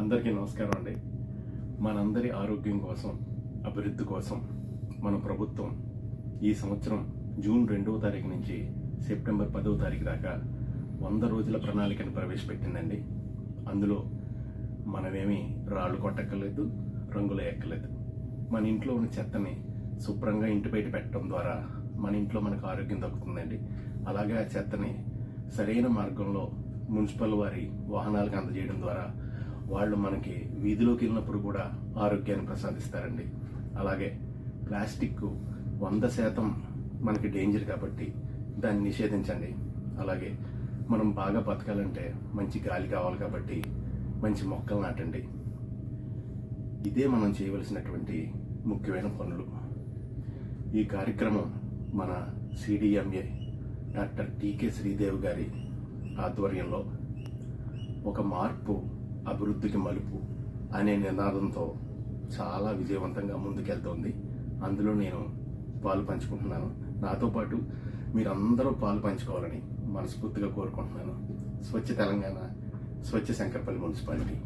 అందరికీ నమస్కారం అండి. మనందరి ఆరోగ్యం కోసం, అభివృద్ధి కోసం మన ప్రభుత్వం ఈ సంవత్సరం జూన్ 2వ తారీఖు నుంచి సెప్టెంబర్ 10వ తారీఖు దాకా 100 రోజుల ప్రణాళికను ప్రవేశపెట్టిందండి. అందులో మనమేమి రాళ్ళు కొట్టక్కర్లేదు, రంగులు ఎక్కలేదు. మన ఇంట్లో ఉన్న చెత్తని శుభ్రంగా ఇంటి బయట పెట్టడం ద్వారా మన ఇంట్లో మనకు ఆరోగ్యం దక్కుతుందండి. అలాగే ఆ చెత్తని సరైన మార్గంలో మున్సిపల్ వారి వాహనాలకు అందజేయడం ద్వారా వాళ్ళు మనకి వీధిలోకి వెళ్ళినప్పుడు కూడా ఆరోగ్యాన్ని ప్రసాదిస్తారండి. అలాగే ప్లాస్టిక్ 100% మనకి డేంజర్ కాబట్టి దాన్ని నిషేధించండి. అలాగే మనం బాగా బతకాలంటే మంచి గాలి కావాలి కాబట్టి మంచి మొక్కలు నాటండి. ఇదే మనం చేయవలసినటువంటి ముఖ్యమైన పనులు. ఈ కార్యక్రమం మన CDMA డాక్టర్ టీకే శ్రీదేవి గారి ఆధ్వర్యంలో ఒక మార్పు అభివృద్ధికి మలుపు అనే నినాదంతో చాలా విజయవంతంగా ముందుకెళ్తోంది. అందులో నేను పాలు పంచుకుంటున్నాను. నాతో పాటు మీరందరూ పాలు పంచుకోవాలని మనస్ఫూర్తిగా కోరుకుంటున్నాను. స్వచ్ఛ తెలంగాణ, స్వచ్ఛ శంకరపల్లి మున్సిపాలిటీ.